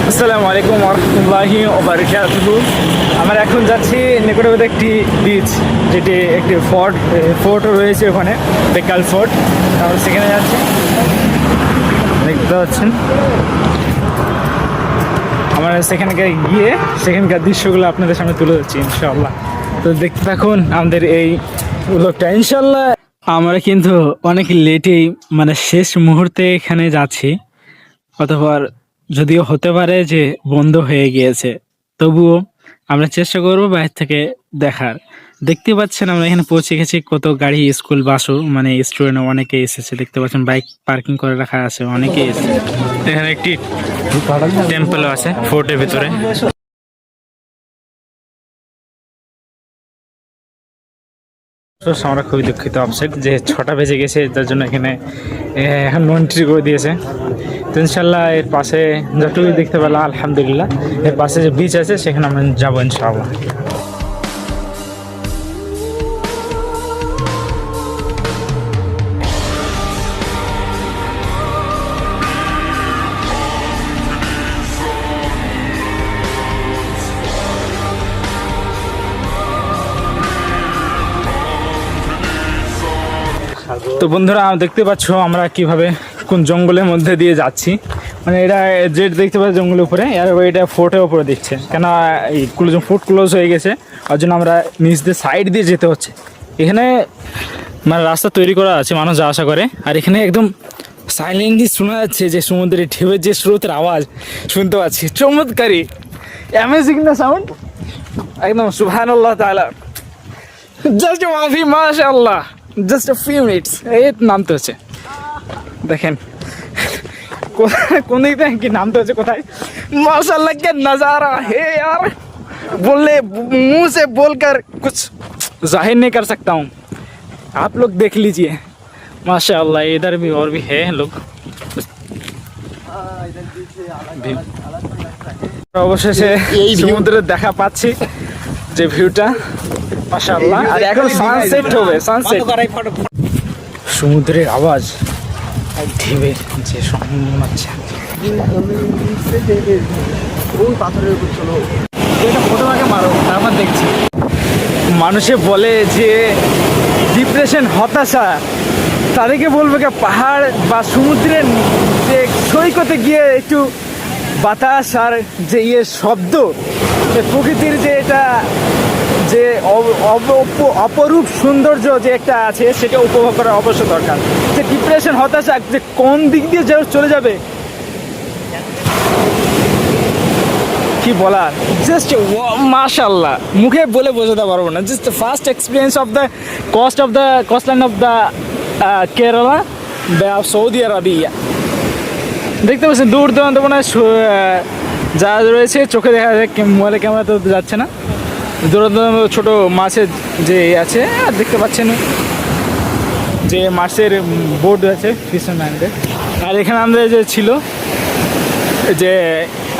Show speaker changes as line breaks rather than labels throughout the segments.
আসসালামু আলাইকুম ওরহমতুল্লাহি ওবারাকাতুহু। আমরা এখন যাচ্ছি নিকটবর্তী একটি বিচ, যেটি একটি ফোর্টও রয়েছে ওখানে, বেকাল ফোর্ট। আমরা সেখানে যাচ্ছি, দেখতে পাচ্ছেন। আমরা সেখানকার গিয়ে সেখানকার দৃশ্যগুলো আপনাদের সামনে তুলে ধরছি ইনশাআল্লাহ। তো দেখতে থাকুন আমাদের এই ব্লগটা ইনশাআল্লাহ। আমরা কিন্তু অনেক লেটেই, মানে শেষ মুহূর্তে এখানে যাচ্ছি, অতঃপর যদিও হতে পারে যে বন্ধ হয়ে গিয়েছে, তবুও আমরা চেষ্টা করবো বাইরে থেকে দেখার। দেখতে পাচ্ছেন আমরা এখানে পৌঁছে গেছি, কত গাড়ি, স্কুল বাসও, মানে স্টুডেন্ট অনেকে এসেছে। দেখতে পাচ্ছেন বাইক পার্কিং করে রাখা আছে, অনেকে এসেছে। এখানে একটি টেম্পলও আছে ফোর্টের ভিতরে। আমরা খুবই দুঃখিত, আপসেট যে 6টা বেজে গেছে, তার জন্য এখানে এখন এন্ট্রি করে দিয়েছে। তো ইনশাল্লাহ এর পাশে যতটুকু দেখতে পেলাম আলহামদুলিল্লাহ, এর পাশে যে বিচ আছে সেখানে আমরা যাবো ইনশাআল্লাহ। তো বন্ধুরা দেখতে পাচ্ছ আমরা কিভাবে কোন জঙ্গলের মধ্যে দিয়ে যাচ্ছি। মানে এটা জেট দেখতে পাচ্ছি জঙ্গলের উপরে, আর এটা ফোর্টের উপরে দিচ্ছে, কেন এই ফুট ক্লোজ হয়ে গেছে, ওর জন্য আমরা নিচ দিয়ে সাইড দিয়ে যেতে হচ্ছে। এখানে মানে রাস্তা তৈরি করা আছে, মানুষ যাওয়া আসা করে। আর এখানে একদম সাইলেন্টলি শোনা যাচ্ছে যে সমুদ্রের ঢেউয়ের যে স্রোতের আওয়াজ শুনতে পাচ্ছি। চমৎকারী, অ্যামেজিং না সাউন্ড, একদম সুবহানাল্লাহ তাআলা, জাস্ট মাফি মাশাআল্লাহ, জাস্ট আ ফিউ মিনিটস। এই নামতে হচ্ছে, দেখেন কোন দিক থেকে কি নামতে হচ্ছে, কোথায়। माशाल्लाह क्या नज़ारा है यार, बोलने मुंह से बोलकर कुछ जाहिर नहीं कर सकता हूँ, आप लोग देख लीजिए। माशाल्लाह इधर भी और भी है लोग। অবশেষে এই সমুদ্রের দেখা পাচ্ছি, যে ভিউটা মাশাআল্লাহ। আর এখন সানসেট হবে, সানসেট, সমুদ্রের আওয়াজ আর ঢেউয়ের যে সম্মান আছে। দেখছি মানুষে বলে যে ডিপ্রেশন, হতাশা, তাদেরকে বলবে কি পাহাড় বা সমুদ্রের যে সৈকতে গিয়ে একটু বাতাস আর যে শব্দ, প্রকৃতির যে এটা যে অপরূপ সৌন্দর্য যে একটা আছে, সেটা উপভোগ করা অবশ্য দরকার। যে ডিপ্রেশন, হতাশা যে কোন দিক দিয়ে চলে যাবে কি বলার, জাস্ট মাশাআল্লাহ, মুখে বলে বোঝাতে পারবো না। Just first experience of the coastline of the Kerala, Saudi Arabia. দেখতে পাচ্ছেন দূর দূরান্ত মনে যা রয়েছে, চোখে দেখা যায়, মোবাইলে ক্যামেরা তো যাচ্ছে না। দূরান্ত ছোটো মাছের যে আছে, আর দেখতে পাচ্ছেন যে মাছের বোর্ড আছে ফিশারম্যানদের। আর এখানে আমাদের যে ছিল, যে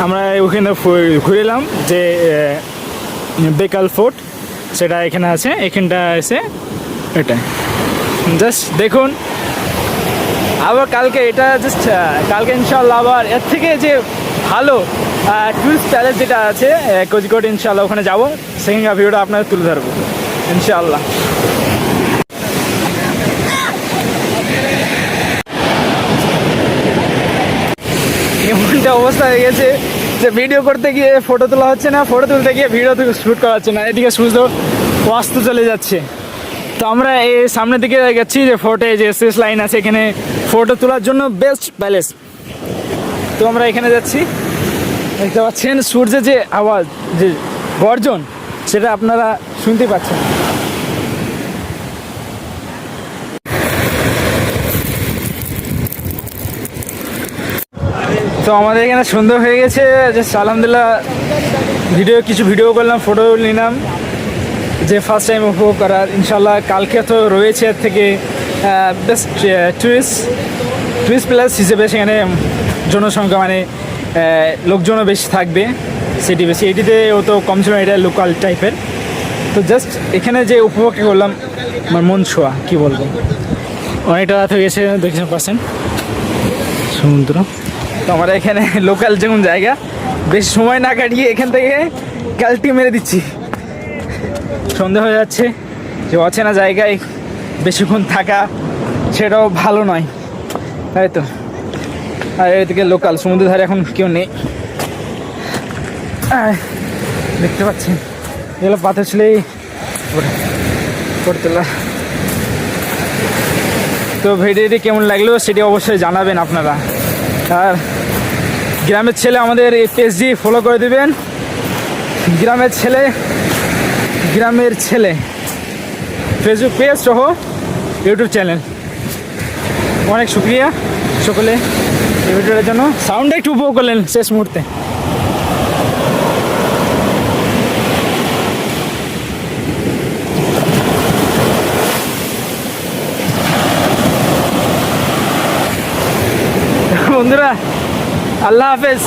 আমরা ওখানে ঘুরে এলাম, যে বেকাল ফোর্ট, সেটা এখানে আছে, এখানটা আছে এটা। জাস্ট দেখুন, আবার কালকে এটা জাস্ট কালকে ইনশাআল্লাহ আবার এর থেকে যে ভালো টুরিস্ট প্যালেস যেটা আছে কোজিকোড, ইনশাআল্লাহ ওখানে যাবো, সেখানকার ভিডিওটা আপনাদের তুলে ধরবো ইনশাআল্লাহ। এমনটা অবস্থা হয়ে গেছে যে ভিডিও করতে গিয়ে ফটো তোলা হচ্ছে না, ফটো তুলতে গিয়ে ভিডিও শ্যুট করা হচ্ছে না, এদিকে সূর্য অস্ত চলে যাচ্ছে। তো আমরা এই সামনের দিকে গেছি, যে ফোর্টে যে শেষ লাইন আছে, এখানে ফটো তোলার জন্য বেস্ট প্যালেস। তো আমরা এখানে যাচ্ছি, দেখতে পাচ্ছেন সূর্যের যে আওয়াজ, যে গর্জন, সেটা আপনারা শুনতে পাচ্ছেন। তো আমাদের এখানে সুন্দর হয়ে গেছে, যে আলহামদুলিল্লাহ কিছু ভিডিও করলাম, ফটো নিলাম, যে ফার্স্ট টাইম উপভোগ করার। ইনশাল্লাহ কালকে তো রয়েছে এর থেকে বেস্ট টুরিস্ট প্লেস হিসেবে, সেখানে জনসংখ্যা মানে লোকজনও বেশি থাকবে, সিটি বেশি, এটিতে ও তো কম ছিল, এটা লোকাল টাইপের। তো জাস্ট এখানে যে উপভোগটা করলাম, আমার মন ছোঁয়া, কী বলবো, অনেকটা রাত হয়ে গেছে, দেখছেন পাচ্ছেন সমুদ্র। তো আমরা এখানে লোকাল যেমন জায়গা, বেশি সময় না কাটিয়ে এখান থেকে ক্যালটি মেরে দিচ্ছি। সন্ধে হয়ে যাচ্ছে, যে অচেনা জায়গায় বেশিক্ষণ থাকা সেটাও ভালো নয়, তাই তো। আর এদিকে লোকাল সমুদ্রের ধারে এখন কেউ নেই, দেখতে পাচ্ছেন এগুলো পাথর ছিলেই করতলা। তো ভিডিওটি কেমন লাগলো সেটি অবশ্যই জানাবেন আপনারা। আর গ্রামের ছেলে আমাদের এই পেজটি ফলো করে দেবেন, গ্রামের ছেলে ফেসবুক পেজ সহ ইউটিউব চ্যানেল। অনেক শুক্রিয়া সকলে এই ভিডিওটার জন্য। সাউন্ডটা একটু উপভোগ করলেন শেষ মুহূর্তে। বন্ধুরা আল্লাহ হাফেজ।